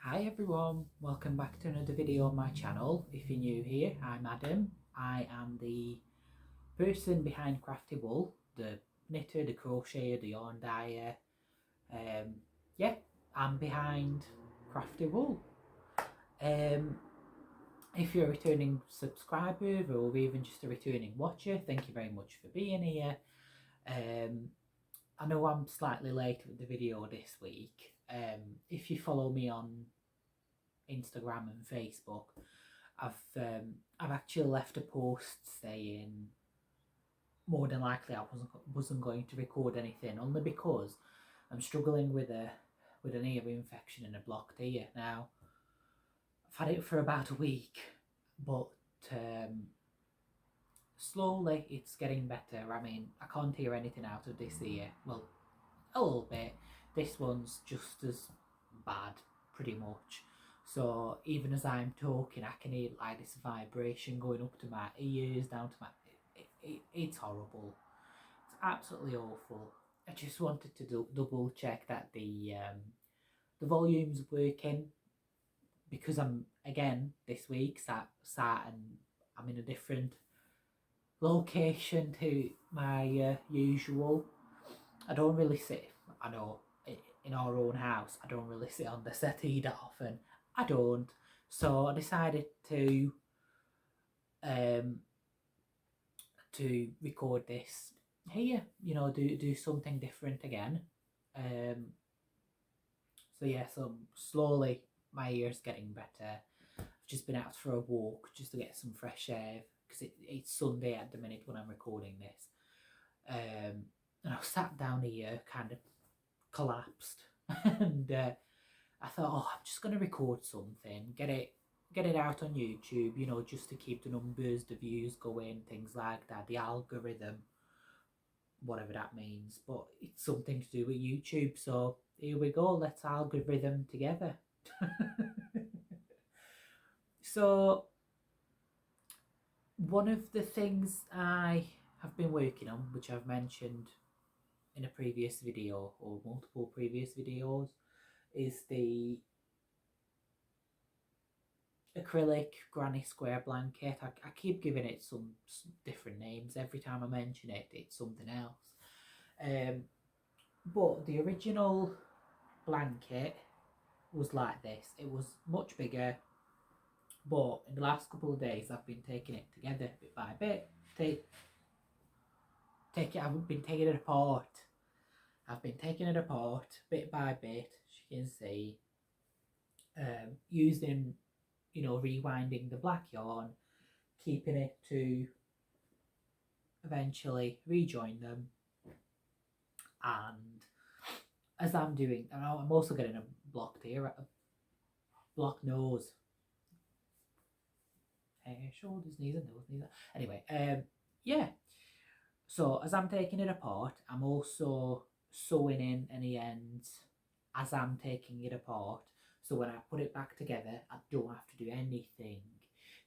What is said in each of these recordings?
Hi everyone, welcome back to another video on my channel. If you're new here, I'm Adam. I am the person behind Crafty Wool, the knitter, the crocheter, the yarn dyer. Um, yeah, I'm behind Crafty Wool. Um, if you're a returning subscriber or even just a returning watcher, thank you very much for being here. I know I'm slightly late with the video this week. If you follow me on Instagram and Facebook, I've actually left a post saying more than likely I wasn't going to record anything, only because I'm struggling with an ear infection and a blocked ear. Now I've had it for about a week, but um, slowly it's getting better. I mean, I can't hear anything out of this ear. Well, a little bit. This one's just as bad, pretty much. So even as I'm talking, I can hear like this vibration going up to my ears, down to my. It's horrible. It's absolutely awful. I just wanted to double check that the volume's working, because I'm again this week sat and I'm in a different location to my usual. I don't really sit. I know in our own house, I don't really sit on the settee that often. I don't. So I decided um to record this here. Do something different again. Um. So yeah. So slowly my ear's getting better. I've just been out for a walk just to get some fresh air because it's Sunday at the minute when I'm recording this. And I sat down here, kind of collapsed, and I thought, oh, I'm just going to record something, get it out on YouTube, just to keep the numbers, the views going, things like that, the algorithm, whatever that means. But it's something to do with YouTube, so here we go. Let's algorithm together. So one of the things I have been working on, which I've mentioned in a previous video or multiple previous videos, is the acrylic granny square blanket. I keep giving it some different names. Every time I mention it, it's something else. But the original blanket was like this. It was much bigger, but in the last couple of days, I've been taking it together bit by bit. Take it. I've been taking it apart. I've been taking it apart bit by bit, as you can see, using, rewinding the black yarn, keeping it to eventually rejoin them. And as I'm doing, and I'm also getting a blocked ear, a blocked nose, shoulders, knees, and nose, knees. Anyway, yeah. So as I'm taking it apart, I'm also sewing in any ends as I'm taking it apart. So when I put it back together, I don't have to do anything,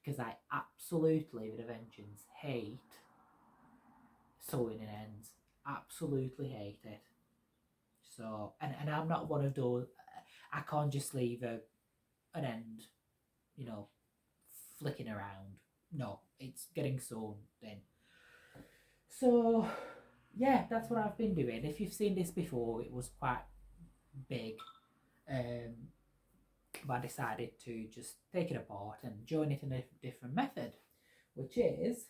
because I absolutely, with a vengeance, hate sewing in ends. Absolutely hate it. So, and I'm not one of those. I can't just leave an end, you know, flicking around. No, it's getting sewn in. So, yeah, that's what I've been doing. If you've seen this before, it was quite big. Um, but I decided to just take it apart and join it in a different method, which is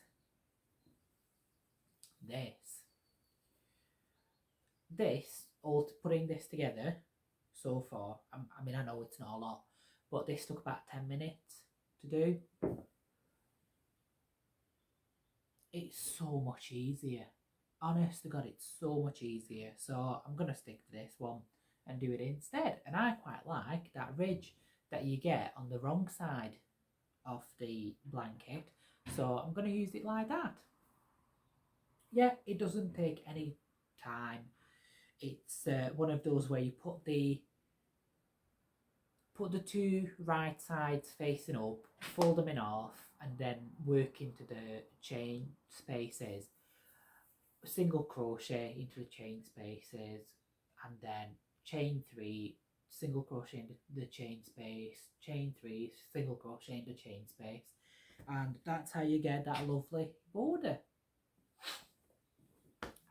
this. All putting this together so far, I mean, I know it's not a lot, but this took about 10 minutes to do. It's so much easier. Honest to God, it's so much easier. So I'm going to stick to this one and do it instead. And I quite like that ridge that you get on the wrong side of the blanket. So I'm going to use it like that. Yeah, it doesn't take any time. It's one of those where you put the two right sides facing up, fold them in half, and then work into the chain spaces. Single crochet into the chain spaces, and then chain 3, single crochet into the chain space, chain 3, single crochet into chain space, and that's how you get that lovely border.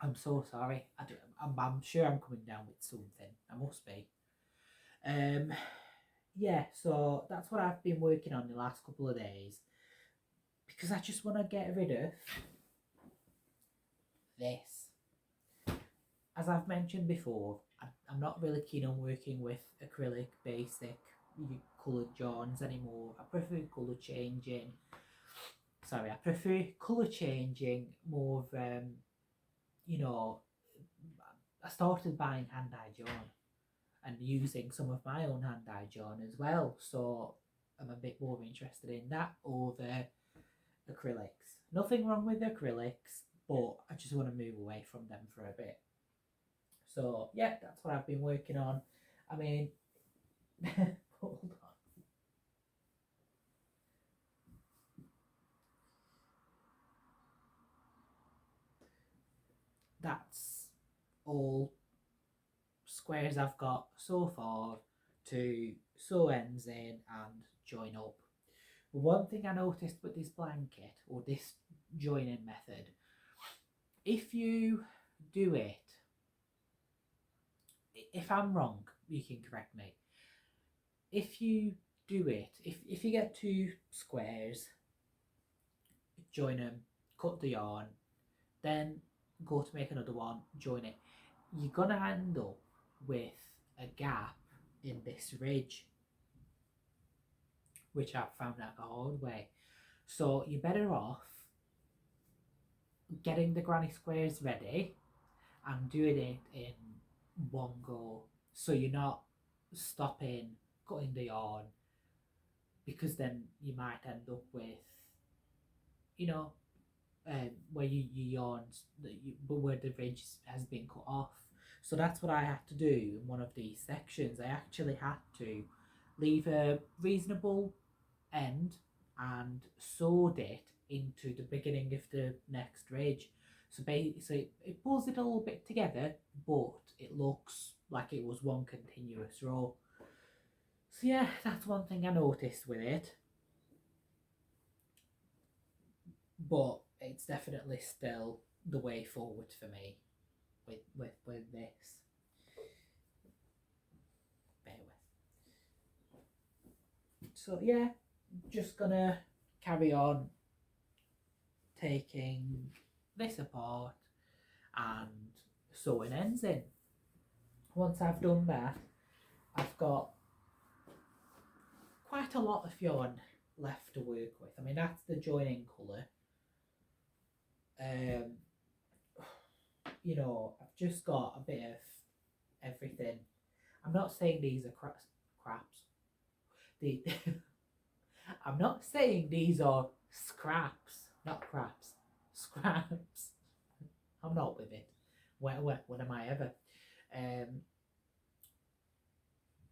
I'm so sorry. I'm sure I'm coming down with something. I must be. Yeah, so that's what I've been working on the last couple of days, because I just want to get rid of this. As I've mentioned before, I'm not really keen on working with acrylic basic coloured yarns anymore. I prefer colour changing. Sorry, I prefer colour changing more of you know, I started buying hand-dyed yarn and using some of my own hand-dyed yarn as well, so I'm a bit more interested in that over acrylics. Nothing wrong with acrylics, but I just want to move away from them for a bit. So yeah, that's what I've been working on. I mean, hold on. That's all squares I've got so far to sew ends in and join up. One thing I noticed with this blanket, or this joining method, if you do it, if I'm wrong, you can correct me. If you do it, if you get 2 squares, join them, cut the yarn, then go to make another one, join it, you're gonna end up with a gap in this ridge, which I've found out the hard way. So you're better off getting the granny squares ready and doing it in one go, so you're not stopping cutting the yarn, because then you might end up with, you know, where your yarns but where the ridge has been cut off. So that's what I had to do in one of these sections. I actually had to leave a reasonable end and sewed it into the beginning of the next ridge. So basically it pulls it a little bit together, but it looks like it was one continuous row. So yeah, that's one thing I noticed with it. But it's definitely still the way forward for me with this. Bear with. So yeah, just gonna carry on taking this apart and sewing ends in. Once I've done that, I've got quite a lot of yarn left to work with. I mean, that's the joining colour. You know, I've just got a bit of everything. I'm not saying these are craps. I'm not saying these are scraps, not craps. Scraps. I'm not with it. When am I ever?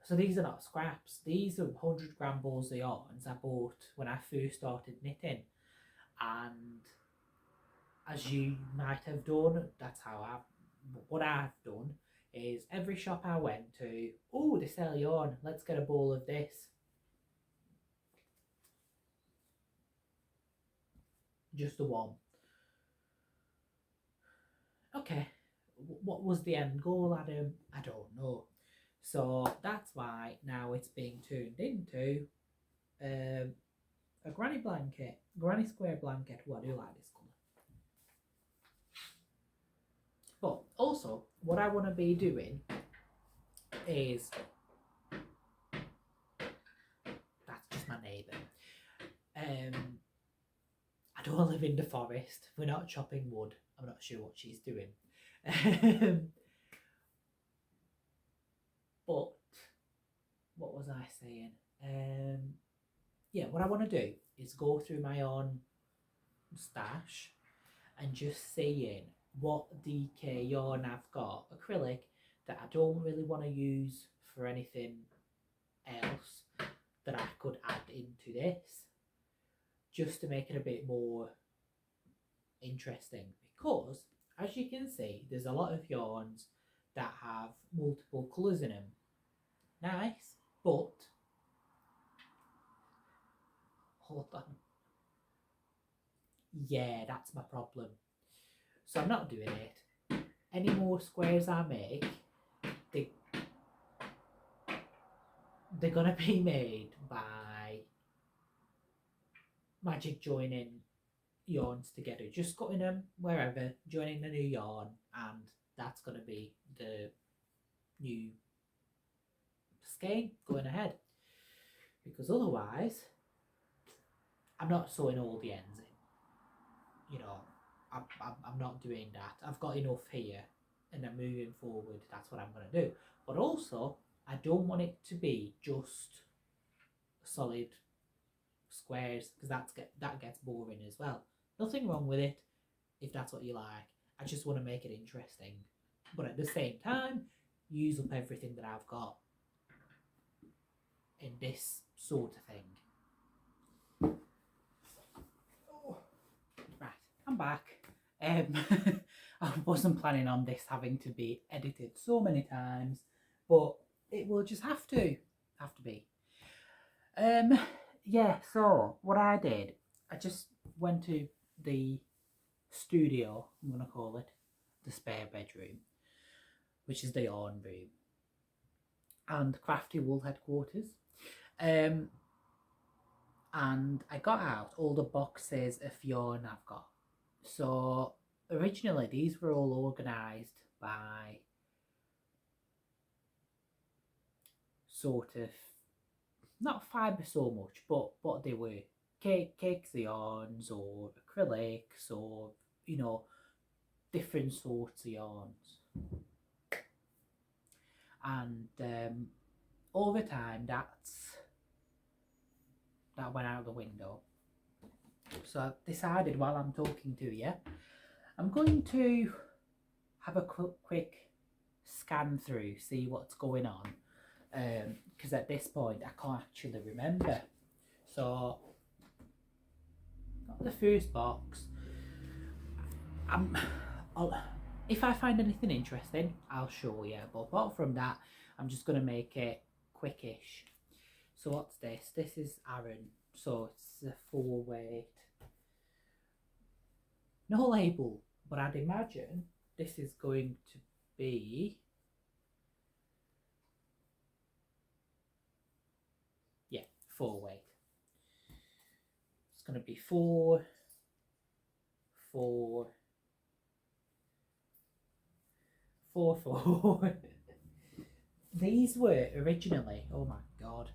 So these are not scraps. These are 100-gram balls of yarns I bought when I first started knitting. And as you might have done, that's how what I've done is every shop I went to, oh, they sell yarn, let's get a ball of this. Just the one. Okay, what was the end goal, Adam? I don't know. So that's why now it's being turned into a granny blanket, granny square blanket. Oh, I do like this colour. But also, what I want to be doing is, that's just my neighbour. I don't live in the forest. We're not chopping wood. I'm not sure what she's doing. But what was I saying? Yeah, what I want to do is go through my own stash and just seeing what DK yarn I've got, acrylic, that I don't really want to use for anything else, that I could add into this, just to make it a bit more interesting. Because as you can see, there's a lot of yarns that have multiple colours in them. nice, but hold on. Yeah, that's my problem. So I'm not doing it. Any more squares I make, they, they're gonna be made by magic joining yarns together. Just cutting them wherever, joining the new yarn, and that's gonna be the new skein going ahead. Because otherwise, I'm not sewing all the ends in. You know, I'm not doing that. I've got enough here, and then moving forward, that's what I'm going to do. But also, I don't want it to be just solid squares, because that gets boring as well. Nothing wrong with it if that's what you like. I just want to make it interesting, but at the same time, use up everything that I've got in this sort of thing. Right, I'm back. I wasn't planning on this having to be edited so many times, but it will just have to be. Yeah, so what I did, I just went to the studio, I'm gonna call it, the spare bedroom, which is the yarn room, and Crafty Wool headquarters. And I got out all the boxes of yarn I've got. So originally these were all organised by sort of, not fibre so much, but they were cakes of yarns or acrylics or, you know, different sorts of yarns. And over time that went out the window. So I decided, while I'm talking to you, I'm going to have a quick scan through, see what's going on, because at this point I can't actually remember. So got the first box. If I find anything interesting, I'll show you, but apart from that, I'm just going to make it quickish. So what's this? This is Aaron, so it's a 4-weight. No label, but I'd imagine this is going to be, yeah, 4-weight. It's going to be 4, 4, 4, 4. These were originally, oh my god,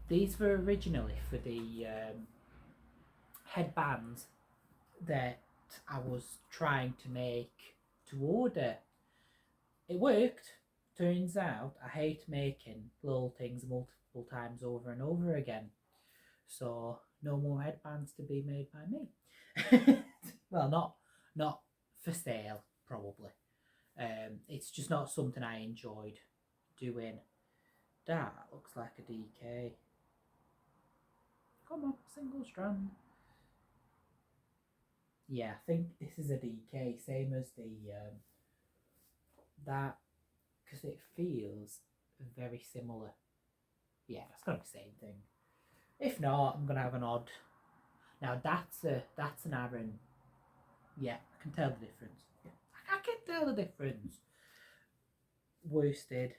these were originally for the headbands that I was trying to make to order. It worked. Turns out I hate making little things multiple times over and over again. So no more headbands to be made by me. Well, not for sale, probably. It's just not something I enjoyed doing. That looks like a DK. Come on, single strand. Yeah, I think this is a DK, same as the that, because it feels very similar. Yeah, it's gonna be the same thing. If not, I'm gonna have an odd. Now that's an Aaron. Yeah, I can tell the difference. Yeah, I can tell the difference. Worsted.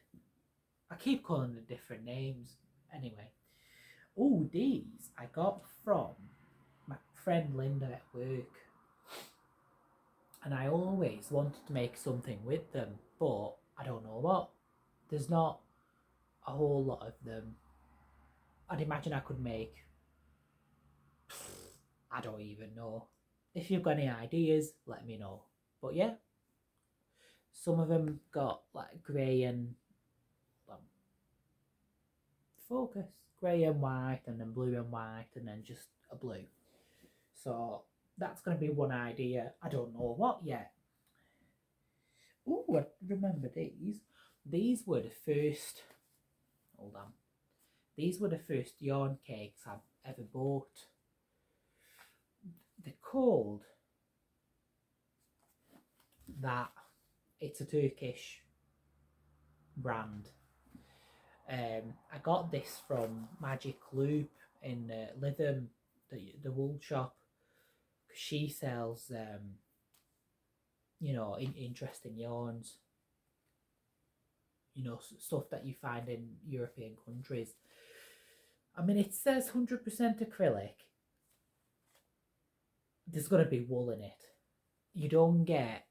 I keep calling them different names. Anyway. Oh, these I got from my friend Linda at work. And I always wanted to make something with them, but I don't know what. There's not a whole lot of them. I'd imagine I could make, I don't even know. If you've got any ideas, let me know. But yeah, some of them got like grey and focus, grey and white, and then blue and white, and then just a blue. So that's going to be one idea. I don't know what yet. Oh, I remember these. These were the first, hold on. These were the first yarn cakes I've ever bought. They're called that. It's a Turkish brand. I got this from Magic Loop in Lytham, the wool shop. She sells, you know, interesting yarns. You know, stuff that you find in European countries. I mean, it says 100% acrylic. There's got to be wool in it. You don't get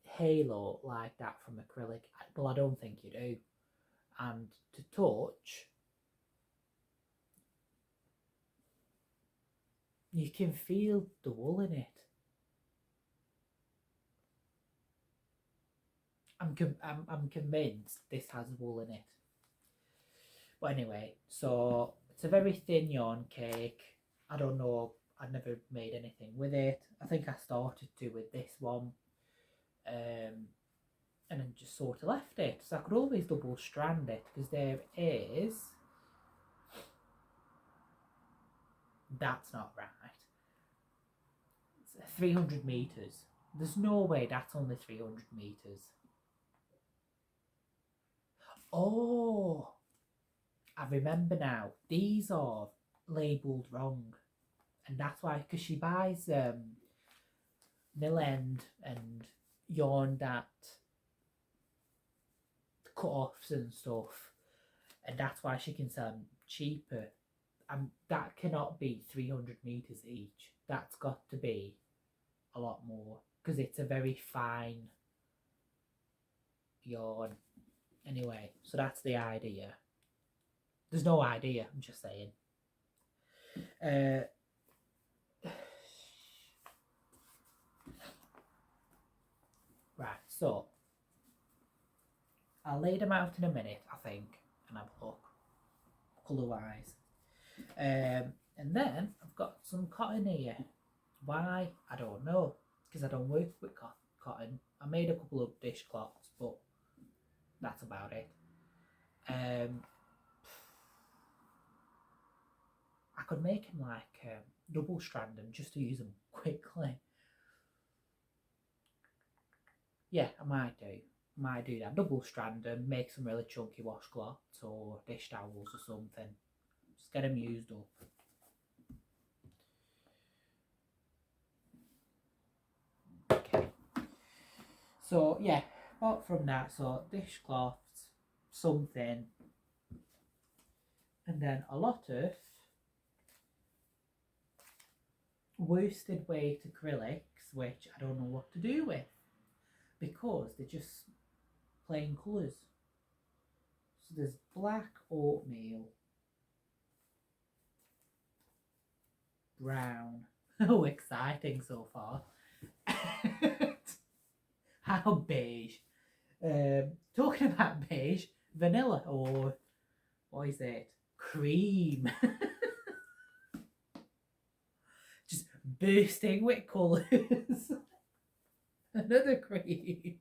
halo like that from acrylic. Well, I don't think you do. And to touch, you can feel the wool in it. I'm convinced this has wool in it. But anyway, so it's a very thin yarn cake. I don't know, I've never made anything with it. I think I started to with this one. And then just sort of left it. So I could always double strand it, because there is... That's not right. It's 300 metres. There's no way that's only 300 metres. Oh, I remember now. These are labelled wrong. And that's why, because she buys mill end and yarn that cut-offs and stuff. And that's why she can sell them cheaper. That cannot be 300 metres each. That's got to be a lot more, because it's a very fine yarn. Anyway, so that's the idea. There's no idea, I'm just saying. Right, so I'll lay them out in a minute, I think, and have a look, colour-wise. And then I've got some cotton here. Why? I don't know, because I don't work with cotton. I made a couple of dishcloths, but that's about it. I could make them like double strand them just to use them quickly. Yeah, I might do that. Double strand them, make some really chunky washcloths or dish towels or something. Just get them used up. Okay. So yeah, apart from that, so dishcloths, something, and then a lot of worsted weight acrylics, which I don't know what to do with, because they're just plain colours. So there's black oatmeal, brown. Oh, exciting so far. How beige? Talking about beige, vanilla, or what is it? Cream. Just bursting with colours. Another cream.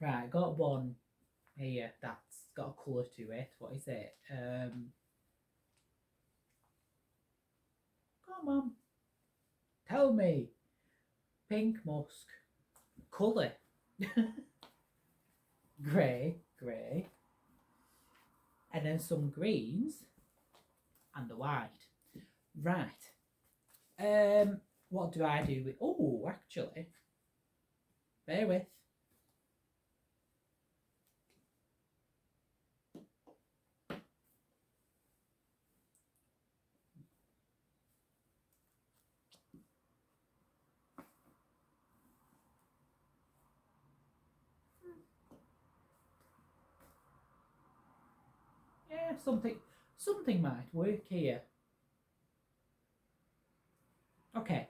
Right, got one here that's got a colour to it. What is it? Come on. Tell me. Pink musk. Colour. Grey. And then some greens and the white. Right. What do I do with... Oh, actually. Bear with. Yeah, something might work here. Okay,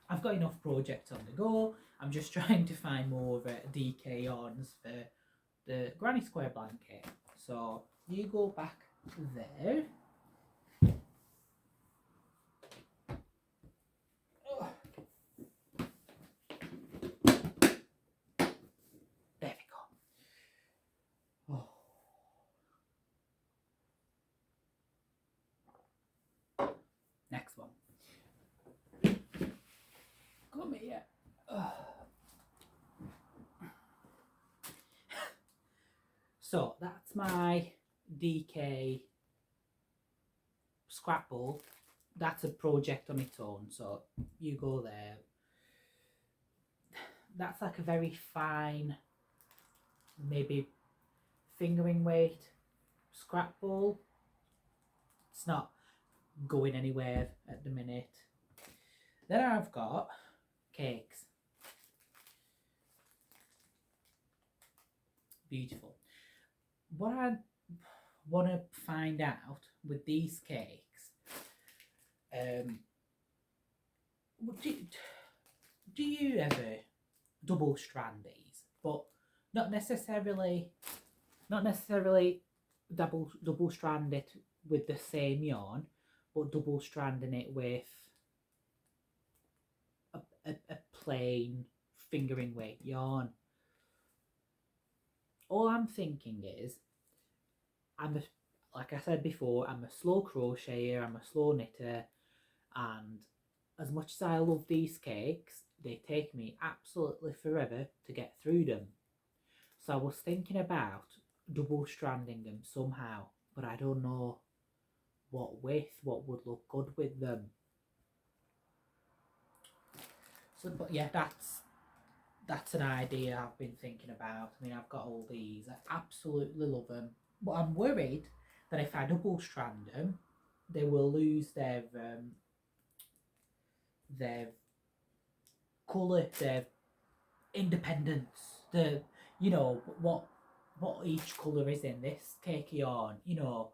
I've got enough projects on the go. I'm just trying to find more DK yarns for the granny square blanket. So you go back there. Oh. There we go. Oh. Next one. Come here. So that's my DK scrap bowl. That's a project on its own, so you go there. That's like a very fine, maybe fingering weight scrap bowl. It's not going anywhere at the minute. Then I've got cakes. Beautiful. What I want to find out with these cakes, do you ever double strand these? But not necessarily double strand it with the same yarn, but double stranding it with a plain fingering weight yarn. All I'm thinking is, like I said before, I'm a slow crocheter, I'm a slow knitter, and as much as I love these cakes, they take me absolutely forever to get through them. So I was thinking about double stranding them somehow, but I don't know what would look good with them. So, but yeah, that's an idea I've been thinking about. I mean, I've got all these. I absolutely love them, but I'm worried that if I double strand them, they will lose their colour, their independence. You know what each colour is in this cake yarn. You know,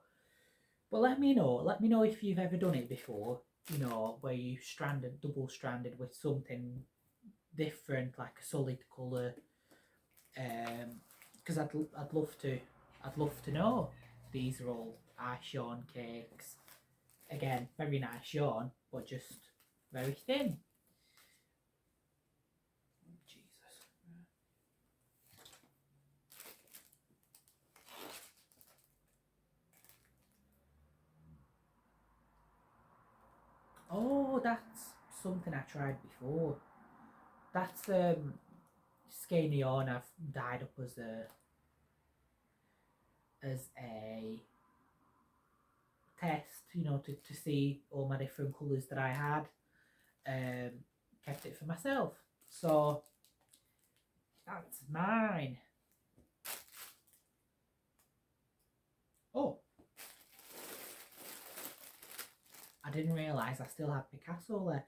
but let me know. Let me know if you've ever done it before. You know, where you double stranded with something different, like a solid colour. Because I'd love to know. These are all ice yarn cakes. Again, very nice yarn, but just very thin. Jesus. Oh, that's something I tried before. That's skein yarn I've dyed up as a test, you know, to see all my different colours that I had. Kept it for myself. So that's mine. Oh, I didn't realise I still had Picasso left.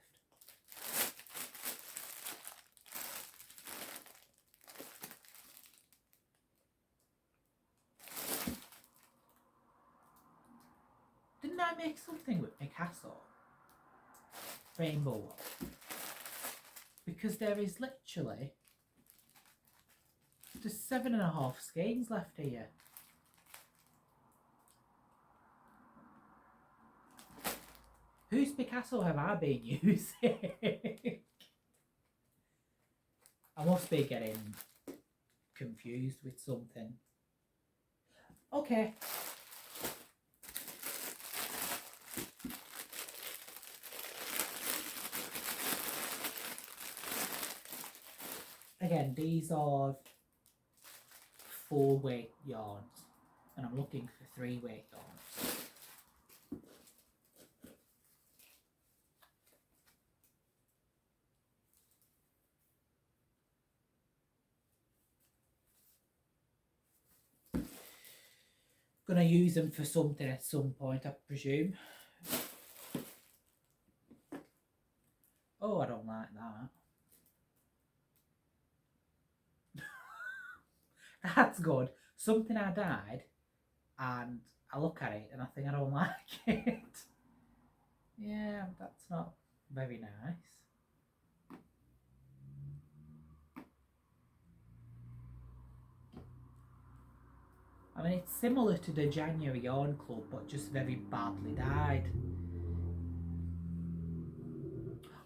Didn't I make something with Picasso? Rainbow. Because there is literally just 7.5 skeins left here. Whose Picasso have I been using? I must be getting confused with something. Okay. Again, these are 4-weight yarns, and I'm looking for 3-weight yarns. Gonna use them for something at some point, I presume. Oh, I don't like that. That's good. Something I dyed, and I look at it and I think I don't like it. Yeah, that's not very nice. I mean, it's similar to the January Yarn Club, but just very badly dyed.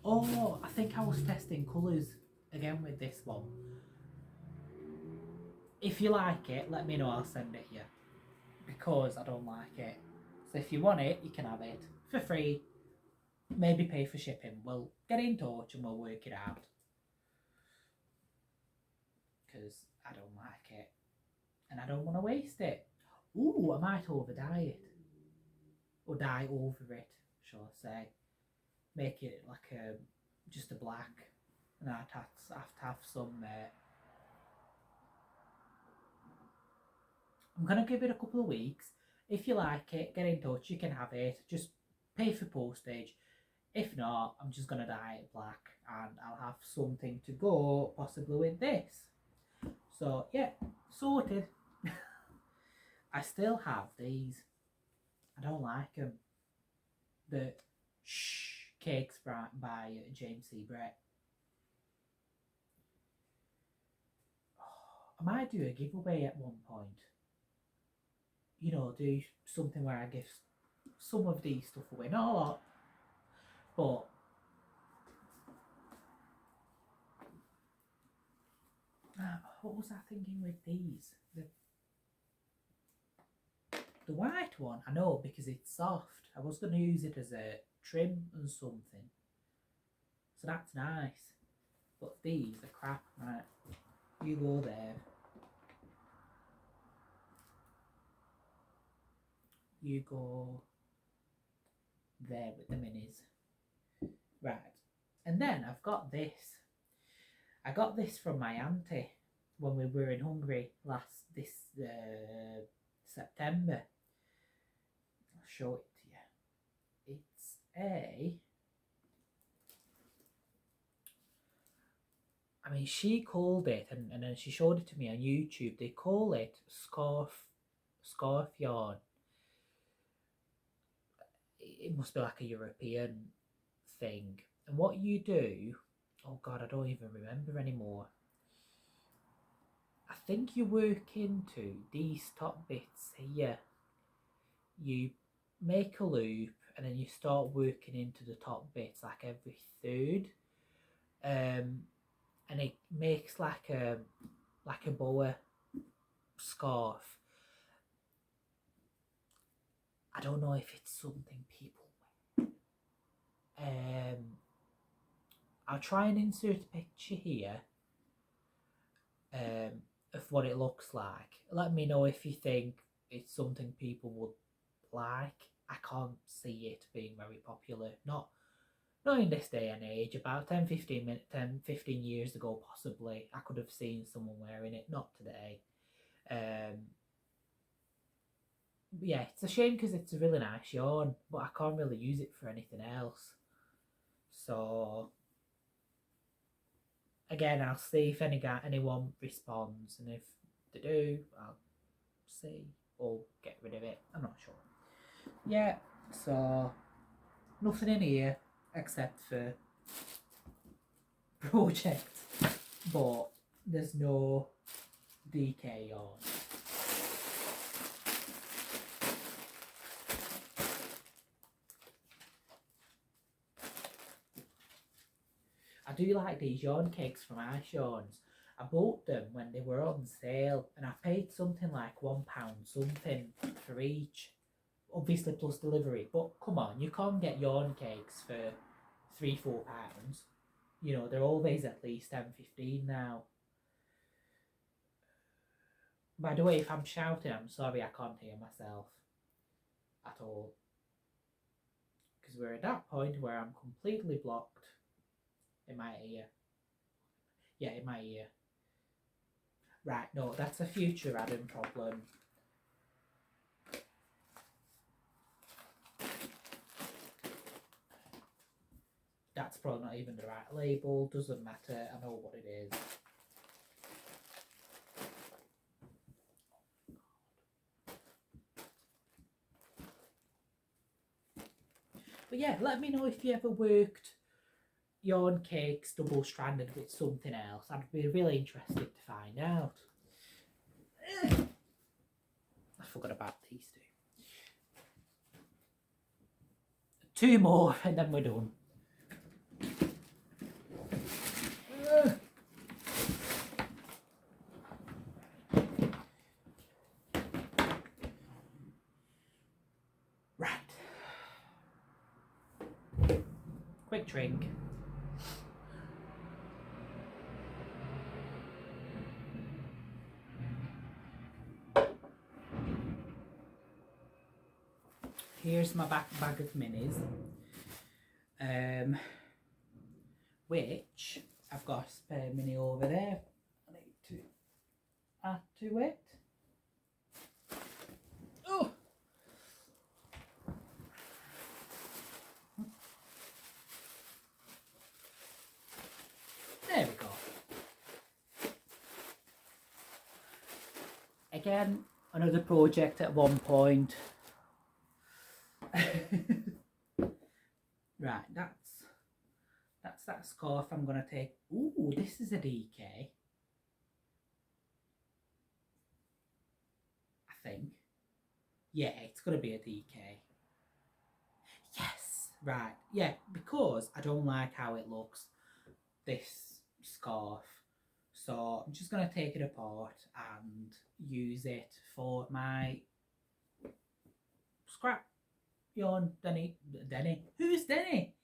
Oh, I think I was testing colours again with this one. If you like it, let me know, I'll send it you. Because I don't like it. So if you want it, you can have it for free. Maybe pay for shipping. We'll get in touch and we'll work it out. Because I don't like it. and I don't want to waste it. Ooh, I might over dye it. Or dye over it, shall I say. Make it like just a black. And I'd have to have some... I'm going to give it a couple of weeks. If you like it, get in touch, you can have it. Just pay for postage. If not, I'm just going to dye it black and I'll have something to go possibly with this. So yeah, sorted. I still have these. I don't like them. The cakes by James C. Brett. I might do a giveaway at one point. You know, do something where I give some of these stuff away. Not a lot, but what was I thinking with these? The white one, I know, because it's soft. I was going to use it as a trim and something. So that's nice. But these are crap. Right, you go there. You go there with the minis. Right. And then I've got this. I got this from my auntie when we were in Hungary this September. I'll show it to you. It's I mean, she called it, and then she showed it to me on YouTube. They call it scarf yarn. It must be like a European thing. And what you do, oh God, I don't even remember anymore. I think you work into these top bits here. You make a loop and then you start working into the top bits like every third. And it makes like a boa scarf. I don't know if it's something people wear. I'll try and insert a picture here of what it looks like. Let me know if you think it's something people would like. I can't see it being very popular. Not in this day and age. About 10-15 years ago possibly, I could have seen someone wearing it. Not today. Yeah, it's a shame because it's a really nice yarn, but I can't really use it for anything else. So again, I'll see if anyone responds, and if they do, I'll see or get rid of it. I'm not sure. Yeah, so nothing in here except for projects, but there's no DK yarn. I do like these yarn cakes from Ice Yarns. I bought them when they were on sale and I paid something like £1 something for each. Obviously plus delivery, but come on, you can't get yarn cakes for £3-4. You know, they're always at least 10-15 now. By the way, if I'm shouting, I'm sorry, I can't hear myself at all. Because we're at that point where I'm completely blocked in my ear. Yeah, in my ear. Right, no, that's a future Adam problem. That's probably not even the right label, doesn't matter, I know what it is. But yeah, let me know if you ever worked yarn cakes double-stranded with something else. I'd be really interested to find out. I forgot about these two. 2 more and then we're done. Right. Quick drink. here's my back bag of minis, which I've got a spare mini over there. I need to add to it. Oh! There we go. Again, another project at one point. Right, that's that scarf I'm gonna take. Ooh, this is a DK. I think. Yeah, it's gonna be a DK. Yes, right. Yeah, because I don't like how it looks, this scarf. So I'm just gonna take it apart and use it for my scrap yarn. Denny? Who's Denny?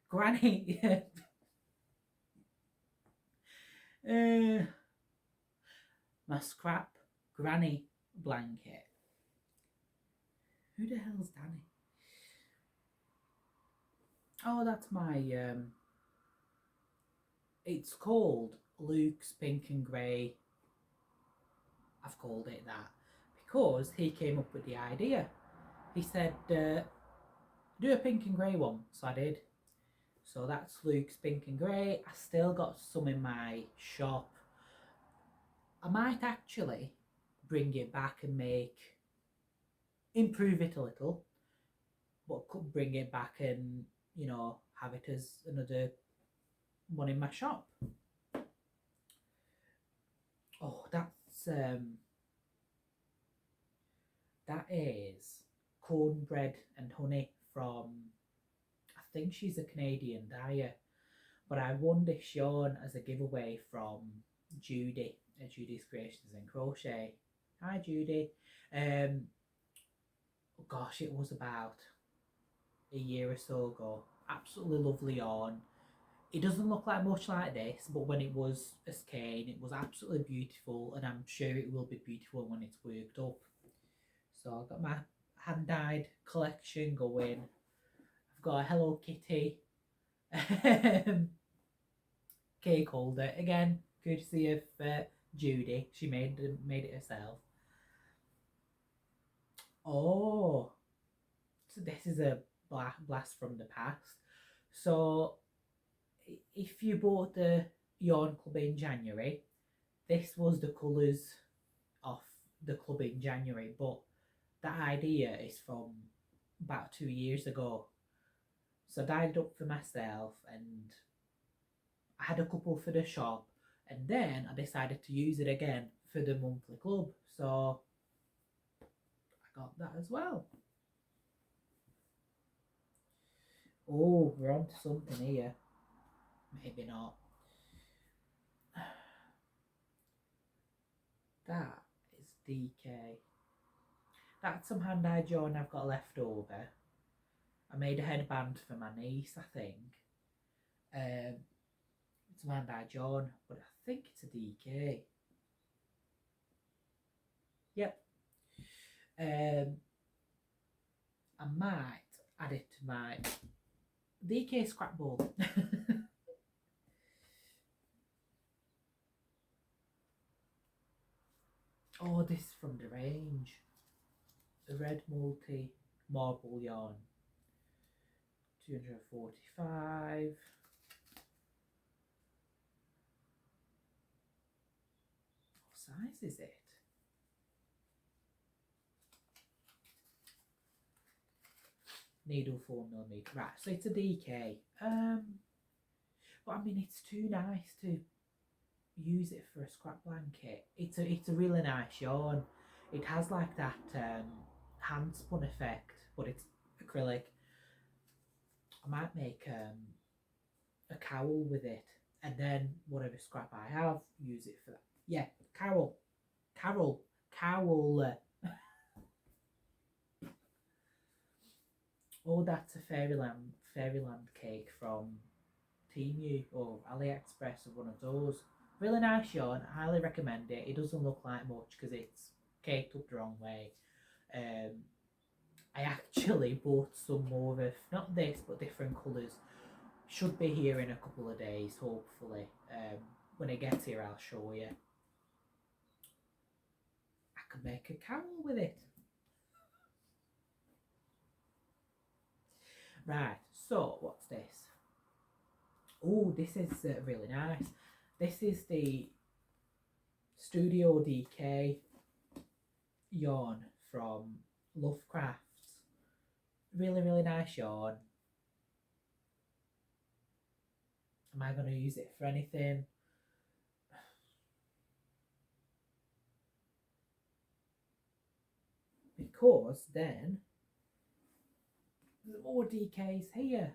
Granny. My scrap granny blanket. Who the hell's Danny? Oh, that's my it's called Luke's Pink and Grey. I've called it that because he came up with the idea. He said, do a pink and grey one. So I did. So that's Luke's Pink and Grey. I still got some in my shop. I might actually bring it back and improve it a little, but could bring it back and, you know, have it as another one in my shop. Oh, that is cornbread and honey from, I think she's a Canadian dyer, but I won this yarn as a giveaway from Judy at Judy's Creations and Crochet. Hi Judy. Gosh, it was about a year or so ago. Absolutely lovely yarn. It doesn't look like much like this, but when it was a skein, it was absolutely beautiful, and I'm sure it will be beautiful when it's worked up. So I've got my hand-dyed collection going. I've got a Hello Kitty cake holder, again, courtesy of Judy. She made it herself. Oh, so this is a blast from the past. So if you bought the Yarn Club in January, this was the colours of the club in January, but that idea is from about 2 years ago. So I dyed it up for myself, and I had a couple for the shop, and then I decided to use it again for the monthly club. So I got that as well. Oh, we're on to something here. Maybe not. That is DK. That's some hand-dyed yarn I've got left over. I made a headband for my niece, I think. It's a hand-dyed yarn, but I think it's a DK. Yep. I might add it to my DK scrapbook. Oh, this is from the range. The red multi marble yarn. 245. What size is it? Needle 4mm. Right, so it's a DK. But I mean, it's too nice to use it for a scrap blanket. It's a really nice yarn. It has like that hand spun effect, but it's acrylic. I might make a cowl with it, and then whatever scrap I have, use it for that. Yeah, cowl. Oh, that's a fairyland cake from Temu or AliExpress, or one of those. Really nice yarn. I highly recommend it. It doesn't look like much because it's caked up the wrong way. I actually bought some more of, not this, but different colours. Should be here in a couple of days, hopefully. When it gets here, I'll show you. I could make a carol with it. Right, so what's this? Oh, this is really nice. This is the Studio DK yarn from Lovecraft. Really, really nice yarn. Am I going to use it for anything? Because then there's more DKs here.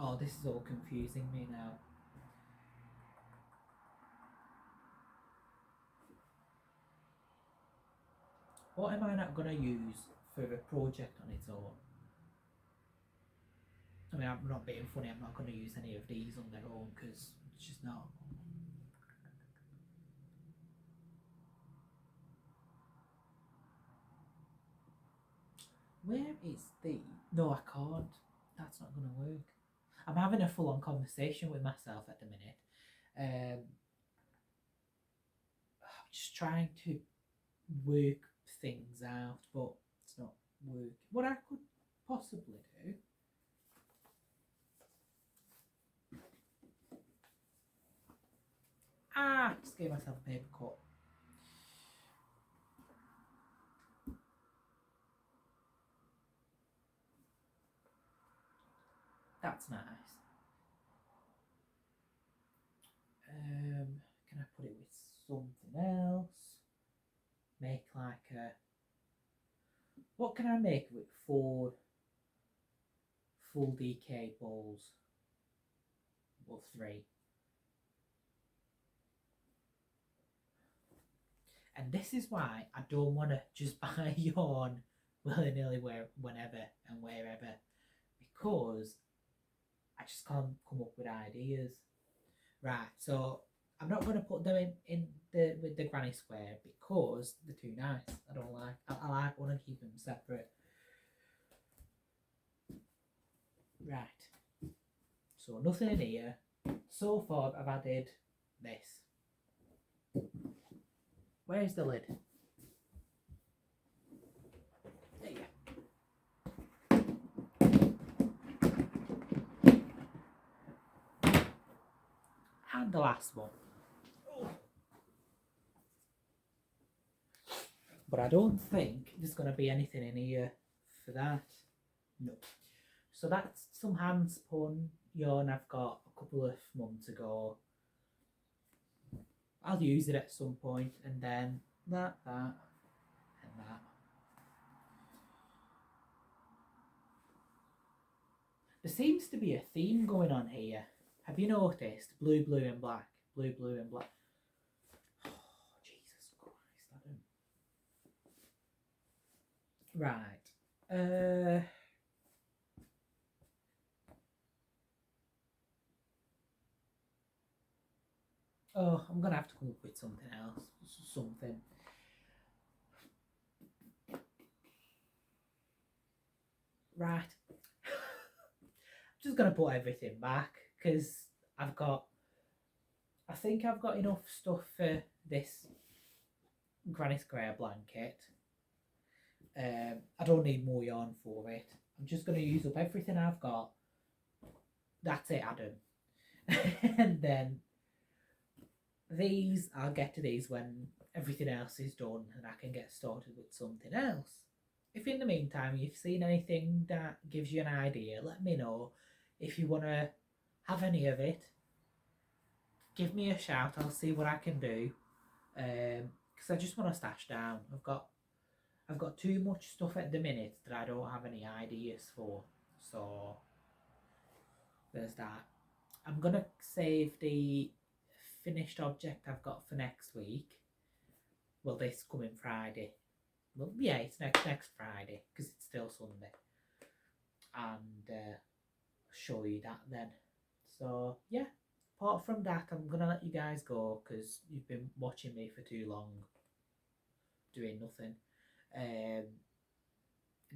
Oh, this is all confusing me now. What am I not going to use for a project on its own? I mean, I'm not being funny, I'm not going to use any of these on their own because it's just not. Where is the... No, I can't. That's not going to work. I'm having a full-on conversation with myself at the minute. I'm just trying to work things out, but it's not working. What I could possibly do... just gave myself a paper cut. That's nice. Can I put it with something else? Make like a... What can I make with 4 full DK balls? Or 3. And this is why I don't want to just buy yarn willy-nilly whenever and wherever, because I just can't come up with ideas. Right, so I'm not going to put them in with the granny square because they're too nice. I don't like. I want to keep them separate. Right. So nothing in here. So far, I've added this. Where's the lid? There you go. And the last one. But I don't think there's going to be anything in here for that. No. So that's some hand spun yarn I've got a couple of months ago. I'll use it at some point, and then that, and that. There seems to be a theme going on here. Have you noticed? Blue, blue and black. Blue, blue and black. Oh, Jesus Christ, Adam. Right. Oh, I'm going to have to come up with something else. Something. Right. I'm just going to put everything back because I think I've got enough stuff for this granny square blanket. I don't need more yarn for it. I'm just going to use up everything I've got. That's it, Adam. And then these, I'll get to these when everything else is done and I can get started with something else. If in the meantime you've seen anything that gives you an idea, let me know. If you want to have any of it, give me a shout. I'll see what I can do. Because I just want to stash down. I've got too much stuff at the minute that I don't have any ideas for. So there's that. I'm gonna save the finished object I've got for next week. Well, this coming Friday. Well, yeah, it's next Friday because it's still Sunday. And show you that then. So yeah, apart from that, I'm gonna let you guys go because you've been watching me for too long doing nothing.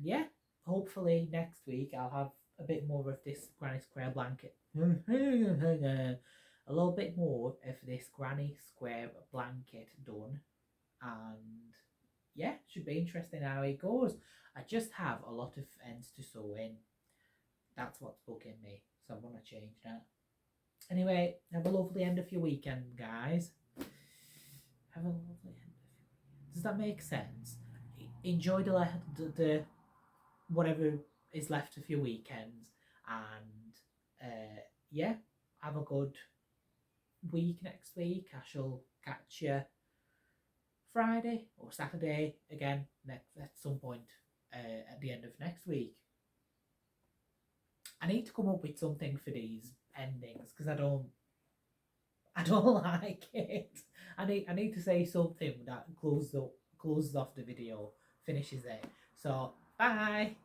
Yeah, hopefully next week I'll have a bit more of this granny square blanket. A little bit more of this granny square blanket done, and yeah, should be interesting how it goes. I just have a lot of ends to sew in. That's what's bugging me, so I want to change that. Anyway, have a lovely end of your weekend, guys. Have a lovely end of your weekend. Does that make sense? Enjoy the whatever is left of your weekends, and yeah, have a good week next week. I shall catch you Friday or Saturday again next at some point at the end of next week. I need to come up with something for these endings because I don't like it. I need to say something that closes off the video, finishes it. So bye.